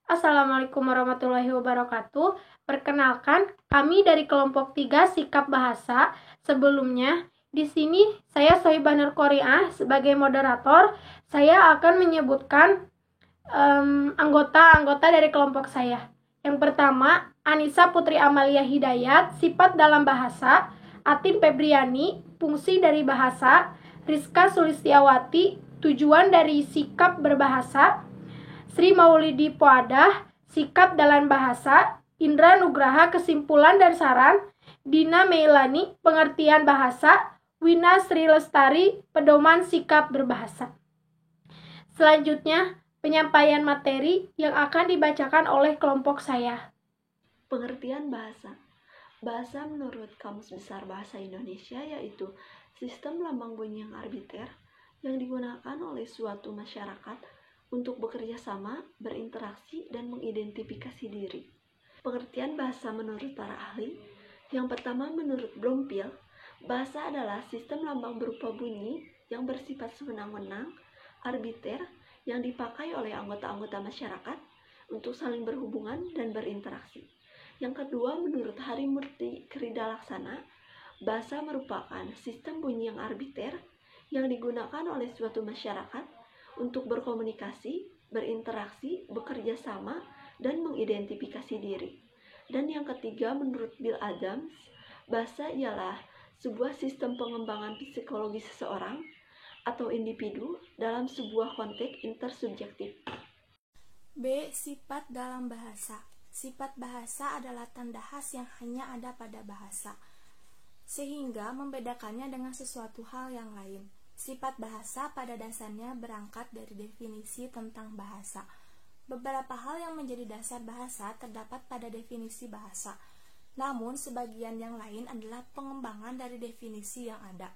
Assalamualaikum warahmatullahi wabarakatuh. Perkenalkan, kami dari kelompok 3 Sikap Bahasa. Sebelumnya, di sini saya Sohibah Nur Qoriah sebagai moderator. Saya akan menyebutkan anggota-anggota dari kelompok saya. Yang pertama, Anissa Putri Amalia Hidayat, sifat dalam bahasa. Atin Febriani, fungsi dari bahasa. Rizka Sulistiawati, tujuan dari sikap berbahasa. Sri Maulidi Poadah, sikap dalam bahasa. Indra Nugraha, kesimpulan dan saran. Dina Meilani, pengertian bahasa. Wina Sri Lestari, pedoman sikap berbahasa. Selanjutnya, penyampaian materi yang akan dibacakan oleh kelompok saya. Pengertian bahasa. Bahasa menurut Kamus Besar Bahasa Indonesia yaitu sistem lambang bunyi yang arbiter yang digunakan oleh suatu masyarakat untuk bekerja sama, berinteraksi, dan mengidentifikasi diri. Pengertian bahasa menurut para ahli. Yang pertama, menurut Bloomfield, bahasa adalah sistem lambang berupa bunyi yang bersifat sewenang-wenang, arbiter, yang dipakai oleh anggota-anggota masyarakat untuk saling berhubungan dan berinteraksi. Yang kedua, menurut Harimurti Kridalaksana, bahasa merupakan sistem bunyi yang arbiter yang digunakan oleh suatu masyarakat untuk berkomunikasi, berinteraksi, bekerja sama, dan mengidentifikasi diri. Dan yang ketiga, menurut Bill Adams, bahasa ialah sebuah sistem pengembangan psikologi seseorang atau individu dalam sebuah konteks intersubjektif. B. Sifat dalam bahasa. Sifat bahasa adalah tanda khas yang hanya ada pada bahasa, sehingga membedakannya dengan sesuatu hal yang lain. Sifat bahasa pada dasarnya berangkat dari definisi tentang bahasa. Beberapa hal yang menjadi dasar bahasa terdapat pada definisi bahasa, namun sebagian yang lain adalah pengembangan dari definisi yang ada.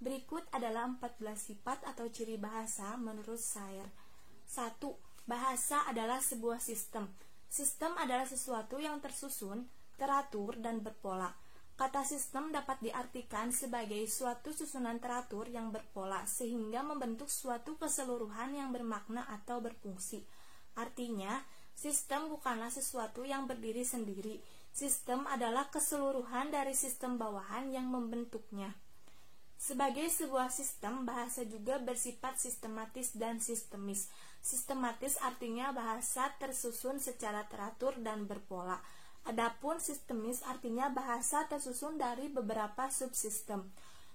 Berikut adalah 14 sifat atau ciri bahasa menurut Sayer. 1. Bahasa adalah sebuah sistem. Sistem adalah sesuatu yang tersusun, teratur, dan berpola. Kata sistem dapat diartikan sebagai suatu susunan teratur yang berpola sehingga membentuk suatu keseluruhan yang bermakna atau berfungsi. Artinya, sistem bukanlah sesuatu yang berdiri sendiri. Sistem adalah keseluruhan dari sistem bawahan yang membentuknya. Sebagai sebuah sistem, bahasa juga bersifat sistematis dan sistemis. Sistematis artinya bahasa tersusun secara teratur dan berpola. Adapun sistemis artinya bahasa tersusun dari beberapa subsistem.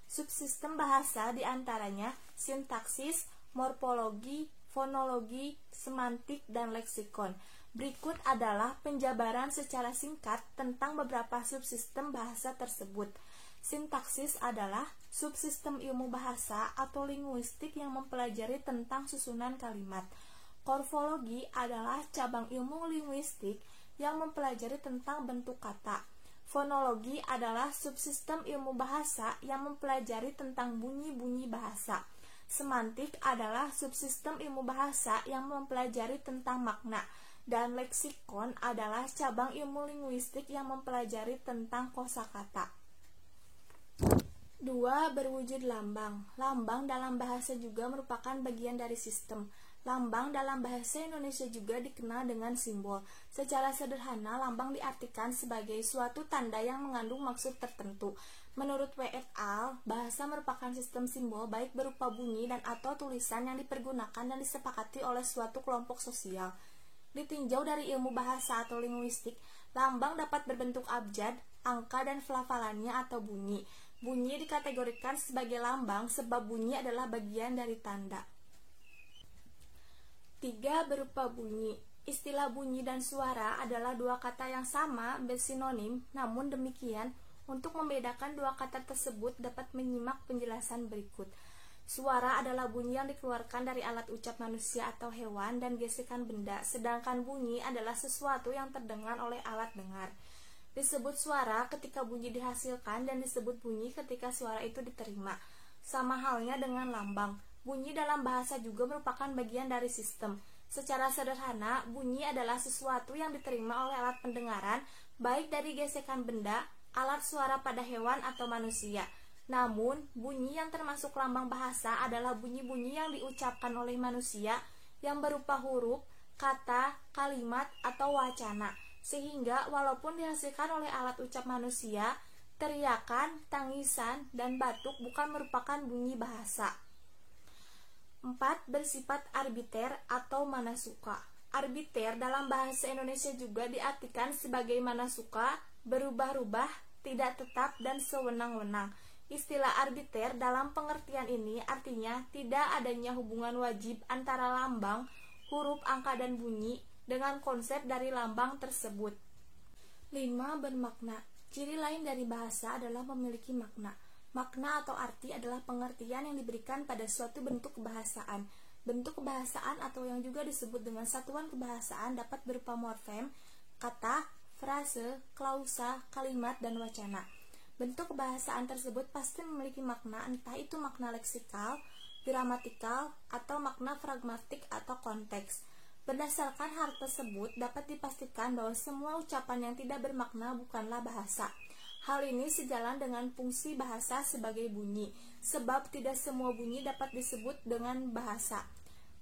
Subsistem bahasa diantaranya sintaksis, morfologi, fonologi, semantik, dan leksikon. Berikut adalah penjabaran secara singkat tentang beberapa subsistem bahasa tersebut. Sintaksis adalah subsistem ilmu bahasa atau linguistik yang mempelajari tentang susunan kalimat. Morfologi adalah cabang ilmu linguistik yang mempelajari tentang bentuk kata. Fonologi adalah subsistem ilmu bahasa yang mempelajari tentang bunyi-bunyi bahasa. Semantik adalah subsistem ilmu bahasa yang mempelajari tentang makna. Dan leksikon adalah cabang ilmu linguistik yang mempelajari tentang kosakata. 2. Berwujud lambang. Lambang dalam bahasa juga merupakan bagian dari sistem. Lambang dalam bahasa Indonesia juga dikenal dengan simbol. Secara sederhana, lambang diartikan sebagai suatu tanda yang mengandung maksud tertentu. Menurut W. et al., bahasa merupakan sistem simbol baik berupa bunyi dan atau tulisan yang dipergunakan dan disepakati oleh suatu kelompok sosial. Ditinjau dari ilmu bahasa atau linguistik, lambang dapat berbentuk abjad, angka, dan pelafalannya atau bunyi. Bunyi dikategorikan sebagai lambang sebab bunyi adalah bagian dari tanda. 3. Berupa bunyi. Istilah bunyi dan suara adalah dua kata yang sama bersinonim, namun demikian, untuk membedakan dua kata tersebut dapat menyimak penjelasan berikut. Suara adalah bunyi yang dikeluarkan dari alat ucap manusia atau hewan dan gesekan benda, sedangkan bunyi adalah sesuatu yang terdengar oleh alat dengar. Disebut suara ketika bunyi dihasilkan dan disebut bunyi ketika suara itu diterima. Sama halnya dengan lambang. Bunyi dalam bahasa juga merupakan bagian dari sistem. Secara sederhana, bunyi adalah sesuatu yang diterima oleh alat pendengaran, baik dari gesekan benda, alat suara pada hewan atau manusia. Namun, bunyi yang termasuk lambang bahasa adalah bunyi-bunyi yang diucapkan oleh manusia yang berupa huruf, kata, kalimat, atau wacana, sehingga walaupun dihasilkan oleh alat ucap manusia, teriakan, tangisan, dan batuk bukan merupakan bunyi bahasa. 4. Bersifat arbiter atau mana suka. Arbiter dalam bahasa Indonesia juga diartikan sebagai mana suka, berubah-ubah, tidak tetap, dan sewenang-wenang. Istilah arbiter dalam pengertian ini artinya tidak adanya hubungan wajib antara lambang, huruf, angka, dan bunyi dengan konsep dari lambang tersebut. 5. Bermakna. Ciri lain dari bahasa adalah memiliki makna. Makna atau arti adalah pengertian yang diberikan pada suatu bentuk kebahasaan. Bentuk kebahasaan atau yang juga disebut dengan satuan kebahasaan dapat berupa morfem, kata, frase, klausa, kalimat, dan wacana. Bentuk kebahasaan tersebut pasti memiliki makna, entah itu makna leksikal, gramatikal, atau makna pragmatik atau konteks. Berdasarkan hal tersebut, dapat dipastikan bahwa semua ucapan yang tidak bermakna bukanlah bahasa. Hal ini sejalan dengan fungsi bahasa sebagai bunyi, sebab tidak semua bunyi dapat disebut dengan bahasa.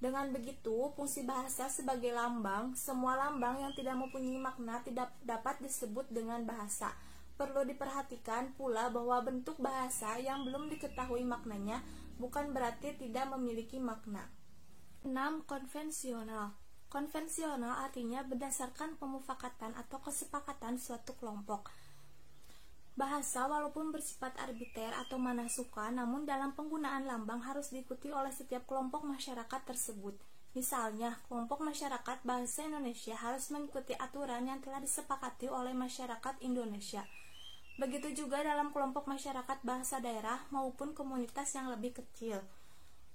Dengan begitu, fungsi bahasa sebagai lambang, semua lambang yang tidak mempunyai makna tidak dapat disebut dengan bahasa. Perlu diperhatikan pula bahwa bentuk bahasa yang belum diketahui maknanya bukan berarti tidak memiliki makna. 6. Konvensional. Konvensional artinya berdasarkan pemufakatan atau kesepakatan suatu kelompok. Bahasa walaupun bersifat arbiter atau mana suka, namun dalam penggunaan lambang harus diikuti oleh setiap kelompok masyarakat tersebut. Misalnya, kelompok masyarakat bahasa Indonesia harus mengikuti aturan yang telah disepakati oleh masyarakat Indonesia. Begitu juga dalam kelompok masyarakat bahasa daerah maupun komunitas yang lebih kecil.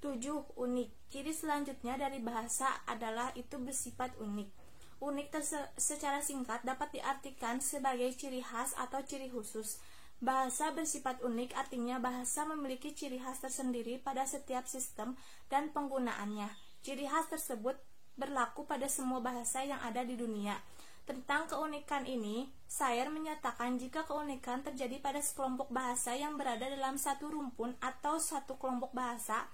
7. Unik. Ciri selanjutnya dari bahasa adalah itu bersifat unik. Unik secara singkat dapat diartikan sebagai ciri khas atau ciri khusus. Bahasa bersifat unik artinya bahasa memiliki ciri khas tersendiri pada setiap sistem dan penggunaannya. Ciri khas tersebut berlaku pada semua bahasa yang ada di dunia. Tentang keunikan ini, Sayer menyatakan jika keunikan terjadi pada sekelompok bahasa yang berada dalam satu rumpun atau satu kelompok bahasa,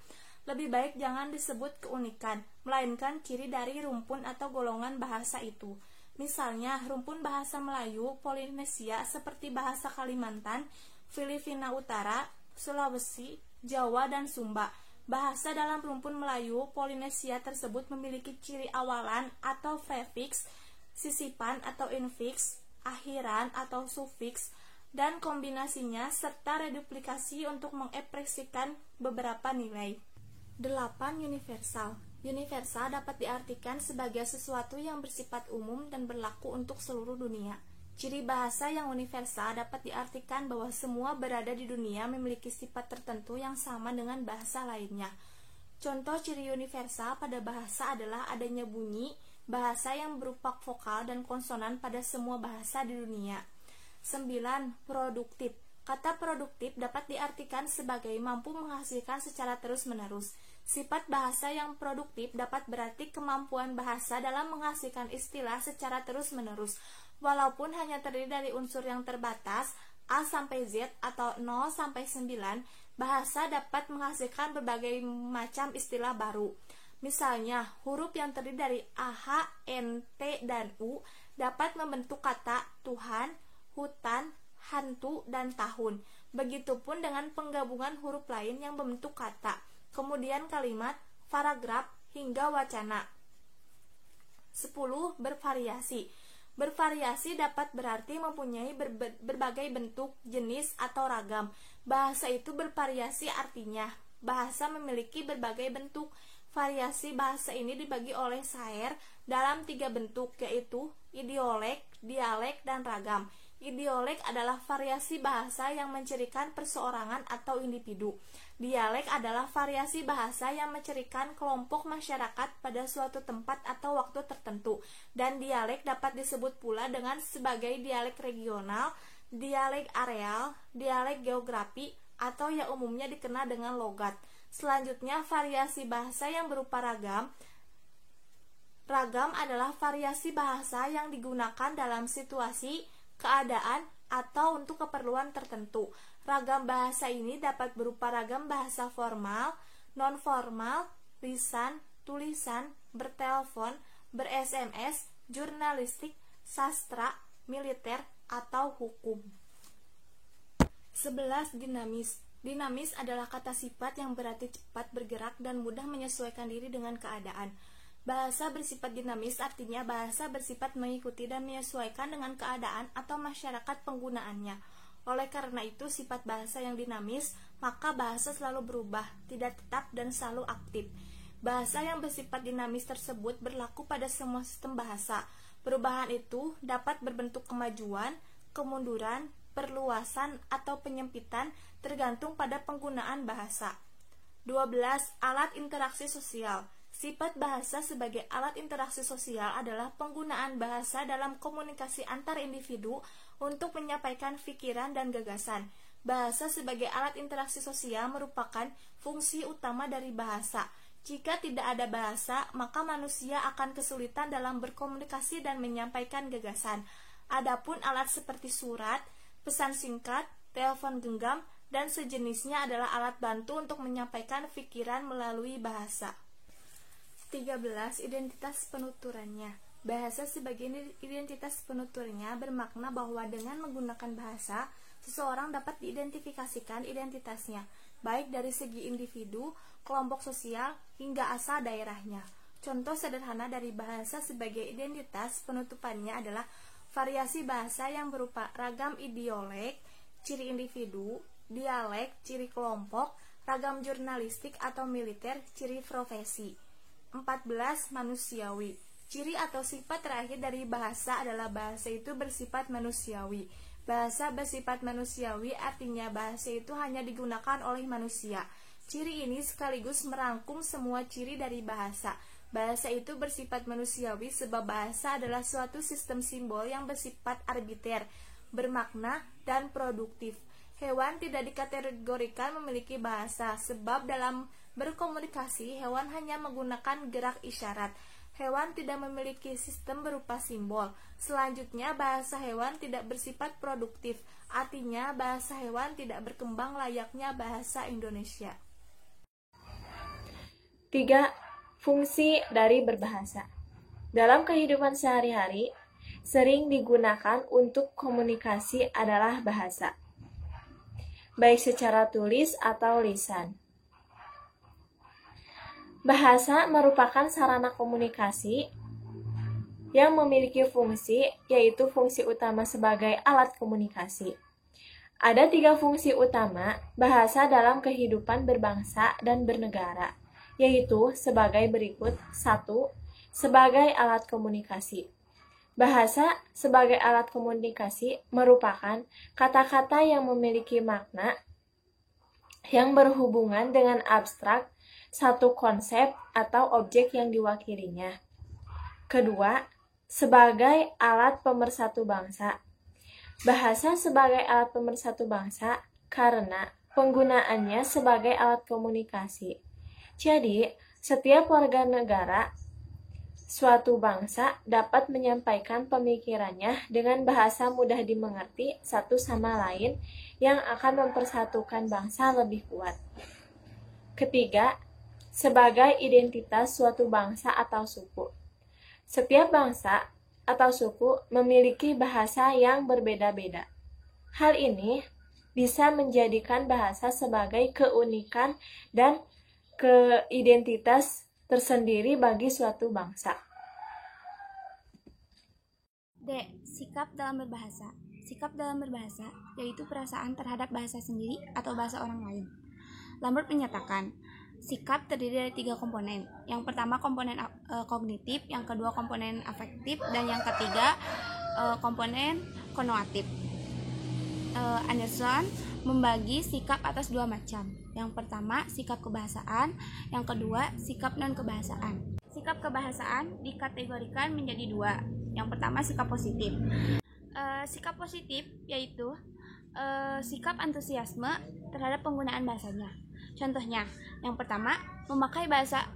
lebih baik jangan disebut keunikan, melainkan ciri dari rumpun atau golongan bahasa itu. Misalnya, rumpun bahasa Melayu, Polinesia seperti bahasa Kalimantan, Filipina Utara, Sulawesi, Jawa, dan Sumba. Bahasa dalam rumpun Melayu, Polinesia tersebut memiliki ciri awalan atau prefiks, sisipan atau infiks, akhiran atau sufiks, dan kombinasinya serta reduplikasi untuk mengekspresikan beberapa nilai. 8. Universal. Universal dapat diartikan sebagai sesuatu yang bersifat umum dan berlaku untuk seluruh dunia. Ciri bahasa yang universal dapat diartikan bahwa semua berada di dunia memiliki sifat tertentu yang sama dengan bahasa lainnya. Contoh ciri universal pada bahasa adalah adanya bunyi bahasa yang berupa vokal dan konsonan pada semua bahasa di dunia. 9. Produktif. Kata produktif dapat diartikan sebagai mampu menghasilkan secara terus-menerus. Sifat bahasa yang produktif dapat berarti kemampuan bahasa dalam menghasilkan istilah secara terus-menerus. Walaupun hanya terdiri dari unsur yang terbatas, A sampai Z atau 0 sampai 9, bahasa dapat menghasilkan berbagai macam istilah baru. Misalnya, huruf yang terdiri dari A, H, N, T, dan U dapat membentuk kata Tuhan, hutan, hantu, dan tahun. Begitupun dengan penggabungan huruf lain yang membentuk kata, kemudian kalimat, paragraf, hingga wacana. 10. Bervariasi. Bervariasi dapat berarti mempunyai berbagai bentuk, jenis, atau ragam. Bahasa itu bervariasi artinya bahasa memiliki berbagai bentuk. Variasi bahasa ini dibagi oleh Sayer dalam 3 bentuk, yaitu idiolek, dialek, dan ragam. Idiolek adalah variasi bahasa yang mencirikan perseorangan atau individu. Dialek adalah variasi bahasa yang mencirikan kelompok masyarakat pada suatu tempat atau waktu tertentu. Dan dialek dapat disebut pula dengan sebagai dialek regional, dialek areal, dialek geografi, atau yang umumnya dikenal dengan logat. Selanjutnya, variasi bahasa yang berupa ragam. Ragam adalah variasi bahasa yang digunakan dalam situasi, keadaan, atau untuk keperluan tertentu. Ragam bahasa ini dapat berupa ragam bahasa formal, non-formal, lisan, tulisan, bertelepon, ber-SMS, jurnalistik, sastra, militer, atau hukum. 11. Dinamis. Dinamis adalah kata sifat yang berarti cepat bergerak dan mudah menyesuaikan diri dengan keadaan. Bahasa bersifat dinamis artinya bahasa bersifat mengikuti dan menyesuaikan dengan keadaan atau masyarakat penggunaannya. Oleh karena itu, sifat bahasa yang dinamis, maka bahasa selalu berubah, tidak tetap, dan selalu aktif. Bahasa yang bersifat dinamis tersebut berlaku pada semua sistem bahasa. Perubahan itu dapat berbentuk kemajuan, kemunduran, perluasan, atau penyempitan tergantung pada penggunaan bahasa. 12. Alat interaksi sosial. Sifat bahasa sebagai alat interaksi sosial adalah penggunaan bahasa dalam komunikasi antar individu untuk menyampaikan pikiran dan gagasan. Bahasa sebagai alat interaksi sosial merupakan fungsi utama dari bahasa. Jika tidak ada bahasa, maka manusia akan kesulitan dalam berkomunikasi dan menyampaikan gagasan. Adapun alat seperti surat, pesan singkat, telepon genggam, dan sejenisnya adalah alat bantu untuk menyampaikan pikiran melalui bahasa. 13. Identitas penuturannya. Bahasa sebagai identitas penuturnya bermakna bahwa dengan menggunakan bahasa, seseorang dapat diidentifikasikan identitasnya, baik dari segi individu, kelompok sosial, hingga asal daerahnya. Contoh sederhana dari bahasa sebagai identitas penutupannya adalah variasi bahasa yang berupa ragam idiolek, ciri individu, dialek, ciri kelompok, ragam jurnalistik atau militer, ciri profesi. 14. Manusiawi. Ciri atau sifat terakhir dari bahasa adalah bahasa itu bersifat manusiawi. Bahasa bersifat manusiawi artinya bahasa itu hanya digunakan oleh manusia. Ciri ini sekaligus merangkum semua ciri dari bahasa. Bahasa itu bersifat manusiawi sebab bahasa adalah suatu sistem simbol yang bersifat arbiter, bermakna, dan produktif. Hewan tidak dikategorikan memiliki bahasa sebab dalam berkomunikasi hewan hanya menggunakan gerak isyarat. Hewan tidak memiliki sistem berupa simbol. Selanjutnya, bahasa hewan tidak bersifat produktif. Artinya, bahasa hewan tidak berkembang layaknya bahasa Indonesia. 3. Fungsi dari berbahasa. Dalam kehidupan sehari-hari, sering digunakan untuk komunikasi adalah bahasa, baik secara tulis atau lisan. Bahasa merupakan sarana komunikasi yang memiliki fungsi, yaitu fungsi utama sebagai alat komunikasi. Ada 3 fungsi utama bahasa dalam kehidupan berbangsa dan bernegara, yaitu sebagai berikut. 1. Sebagai alat komunikasi. Bahasa sebagai alat komunikasi merupakan kata-kata yang memiliki makna yang berhubungan dengan abstrak, satu konsep atau objek yang diwakilinya. Kedua, sebagai alat pemersatu bangsa. Bahasa sebagai alat pemersatu bangsa karena penggunaannya sebagai alat komunikasi. Jadi, setiap warga negara suatu bangsa dapat menyampaikan pemikirannya dengan bahasa mudah dimengerti satu sama lain yang akan mempersatukan bangsa lebih kuat. Ketiga, sebagai identitas suatu bangsa atau suku. Setiap bangsa atau suku memiliki bahasa yang berbeda-beda. Hal ini bisa menjadikan bahasa sebagai keunikan dan keidentitas tersendiri bagi suatu bangsa. D. Sikap dalam berbahasa. Sikap dalam berbahasa yaitu perasaan terhadap bahasa sendiri atau bahasa orang lain. Lambert menyatakan, sikap terdiri dari 3 komponen. Yang pertama komponen kognitif, yang kedua komponen afektif, dan yang ketiga komponen konotatif. Anderson membagi sikap atas 2 macam. Yang pertama sikap kebahasaan, yang kedua sikap non-kebahasaan. Sikap kebahasaan dikategorikan menjadi 2. Yang pertama sikap positif. Sikap positif yaitu sikap antusiasme terhadap penggunaan bahasanya. Contohnya, yang pertama, memakai bahasa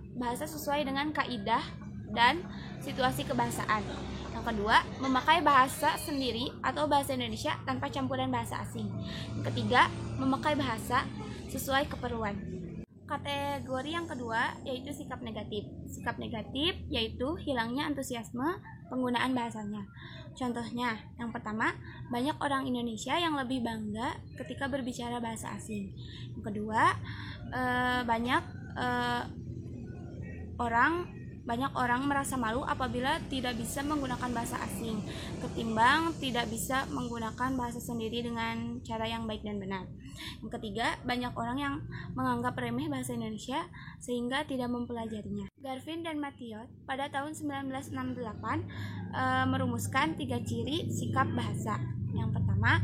sesuai dengan kaidah dan situasi kebahasaan. Yang kedua, memakai bahasa sendiri atau bahasa Indonesia tanpa campuran bahasa asing. Yang ketiga, memakai bahasa sesuai keperluan. Kategori yang kedua yaitu sikap negatif. Sikap negatif yaitu hilangnya antusiasme penggunaan bahasanya. Contohnya, yang pertama, banyak orang Indonesia yang lebih bangga ketika berbicara bahasa asing. Yang kedua, banyak orang merasa malu apabila tidak bisa menggunakan bahasa asing, ketimbang tidak bisa menggunakan bahasa sendiri dengan cara yang baik dan benar. Yang ketiga, banyak orang yang menganggap remeh bahasa Indonesia sehingga tidak mempelajarinya. Garvin dan Mathiot pada tahun 1968 merumuskan 3 ciri sikap bahasa. Yang pertama,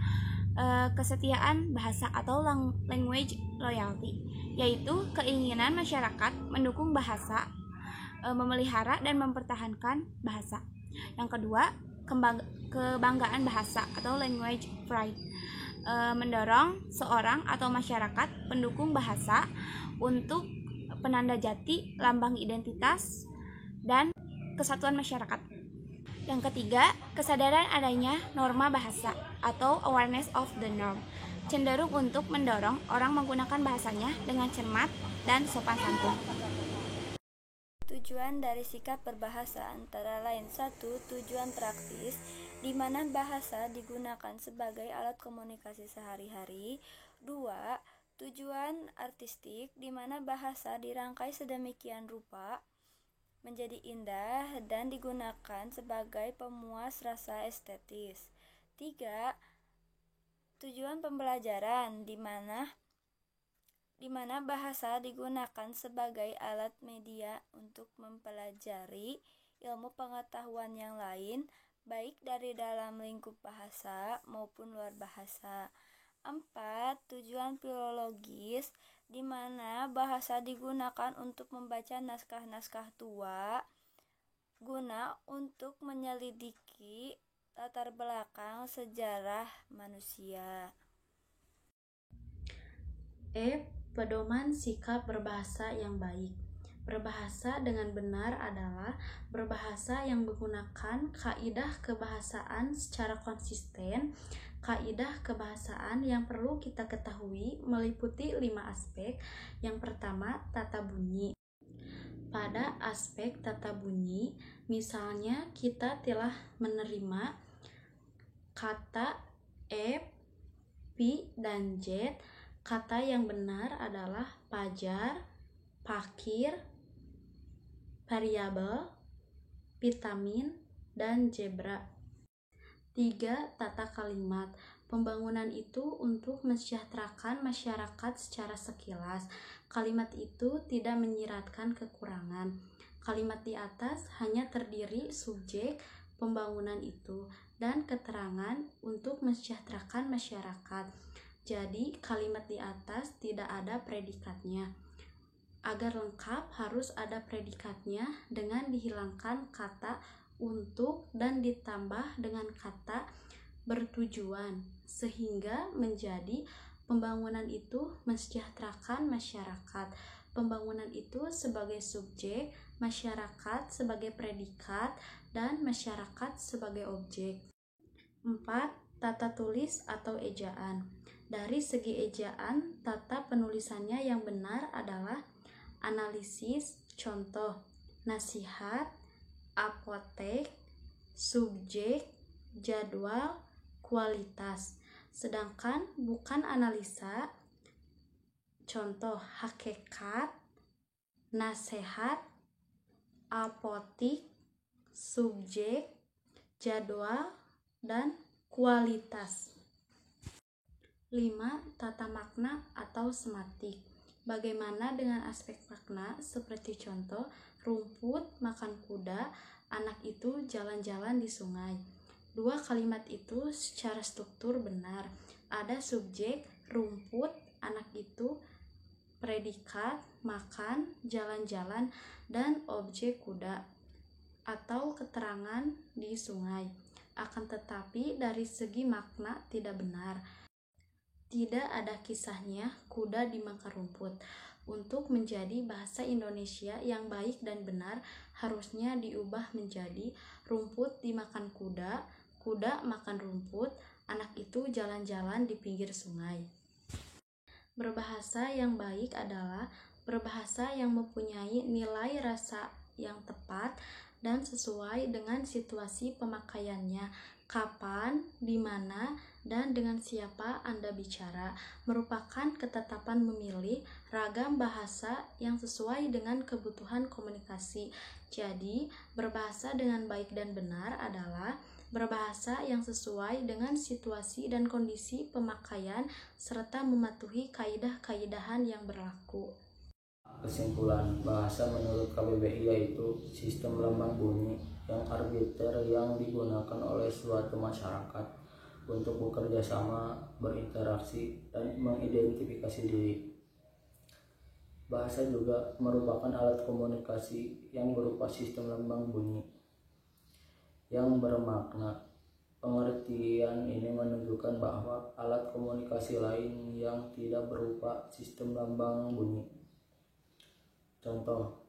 kesetiaan bahasa atau language loyalty, yaitu keinginan masyarakat mendukung bahasa, memelihara dan mempertahankan bahasa. Yang kedua, kebanggaan bahasa atau language pride, mendorong seorang atau masyarakat pendukung bahasa untuk penanda jati, lambang identitas, dan kesatuan masyarakat. Yang ketiga, kesadaran adanya norma bahasa atau awareness of the norm, cenderung untuk mendorong orang menggunakan bahasanya dengan cermat dan sopan santun. Tujuan dari sikap berbahasa antara lain: 1. Tujuan praktis, di mana bahasa digunakan sebagai alat komunikasi sehari-hari. 2. Tujuan artistik, di mana bahasa dirangkai sedemikian rupa menjadi indah dan digunakan sebagai pemuas rasa estetis. 3. Tujuan pembelajaran, di mana bahasa digunakan sebagai alat media untuk mempelajari ilmu pengetahuan yang lain, baik dari dalam lingkup bahasa maupun luar bahasa. 4. Tujuan filologis, di mana bahasa digunakan untuk membaca naskah-naskah tua guna untuk menyelidiki latar belakang sejarah manusia. Pedoman sikap berbahasa yang baik. Berbahasa dengan benar adalah berbahasa yang menggunakan kaidah kebahasaan secara konsisten. Kaidah kebahasaan yang perlu kita ketahui meliputi 5 aspek. Yang pertama, tata bunyi. Pada aspek tata bunyi, misalnya kita telah menerima kata P dan Z. Kata yang benar adalah pajar, pakir, variabel, vitamin, dan zebra. 3. Tata kalimat. Pembangunan itu untuk mensejahterakan masyarakat secara sekilas. Kalimat itu tidak menyiratkan kekurangan. Kalimat di atas hanya terdiri subjek pembangunan itu dan keterangan untuk mensejahterakan masyarakat. Jadi, kalimat di atas tidak ada predikatnya. Agar lengkap harus ada predikatnya dengan dihilangkan kata untuk dan ditambah dengan kata bertujuan, sehingga menjadi pembangunan itu mensejahterakan masyarakat. Pembangunan itu sebagai subjek, masyarakat sebagai predikat, dan masyarakat sebagai objek. 4. Tata tulis atau ejaan. Dari segi ejaan, tata penulisannya yang benar adalah analisis, contoh, nasihat, apotek, subjek, jadwal, kualitas. Sedangkan bukan analisa, contoh, hakikat, nasihat, apotik, subjek, jadwal, dan kualitas. 5. Tata makna atau sematik. Bagaimana dengan aspek makna seperti contoh, rumput makan kuda, anak itu jalan-jalan di sungai. 2 kalimat itu secara struktur benar. Ada subjek, rumput, anak itu, predikat, makan, jalan-jalan, dan objek kuda atau keterangan di sungai. Akan tetapi dari segi makna tidak benar. Tidak ada kisahnya kuda dimakan rumput. Untuk menjadi bahasa Indonesia yang baik dan benar, harusnya diubah menjadi rumput dimakan kuda, kuda makan rumput, anak itu jalan-jalan di pinggir sungai. Berbahasa yang baik adalah berbahasa yang mempunyai nilai rasa yang tepat dan sesuai dengan situasi pemakaiannya, kapan, di mana, dan dengan siapa Anda bicara, merupakan ketetapan memilih ragam bahasa yang sesuai dengan kebutuhan komunikasi. Jadi, berbahasa dengan baik dan benar adalah berbahasa yang sesuai dengan situasi dan kondisi pemakaian serta mematuhi kaidah-kaidahan yang berlaku. Kesimpulan, bahasa menurut KBBI yaitu sistem lambang bunyi yang arbiter yang digunakan oleh suatu masyarakat untuk bekerja sama, berinteraksi, dan mengidentifikasi diri. Bahasa juga merupakan alat komunikasi yang berupa sistem lambang bunyi yang bermakna. Pengertian ini menunjukkan bahwa alat komunikasi lain yang tidak berupa sistem lambang bunyi. Contoh,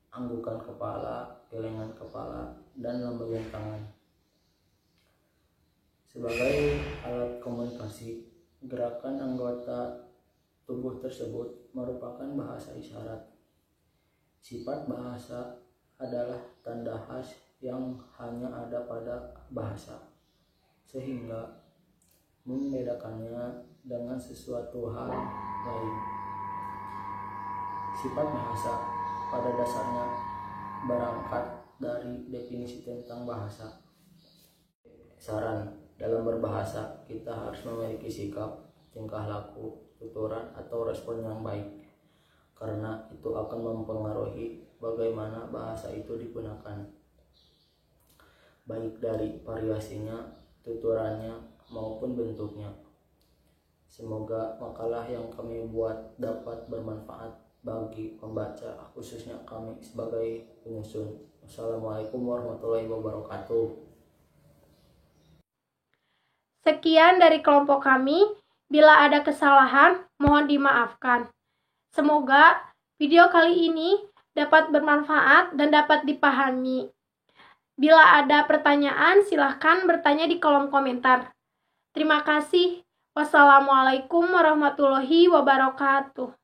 anggukan kepala, gelengan kepala, dan lambaian tangan. Sebagai alat komunikasi, gerakan anggota tubuh tersebut merupakan bahasa isyarat. Sifat bahasa adalah tanda khas yang hanya ada pada bahasa, sehingga membedakannya dengan sesuatu hal lain. Sifat bahasa pada dasarnya berangkat dari definisi tentang bahasa. Saran, dalam berbahasa kita harus memiliki sikap, tingkah laku, tuturan, atau respon yang baik, karena itu akan mempengaruhi bagaimana bahasa itu digunakan, baik dari variasinya, tuturannya, maupun bentuknya. Semoga makalah yang kami buat dapat bermanfaat bagi pembaca, khususnya kami sebagai penyusun. Wassalamualaikum warahmatullahi wabarakatuh. Sekian dari kelompok kami. Bila ada kesalahan, mohon dimaafkan. Semoga video kali ini dapat bermanfaat dan dapat dipahami. Bila ada pertanyaan, silahkan bertanya di kolom komentar. Terima kasih. Wassalamualaikum warahmatullahi wabarakatuh.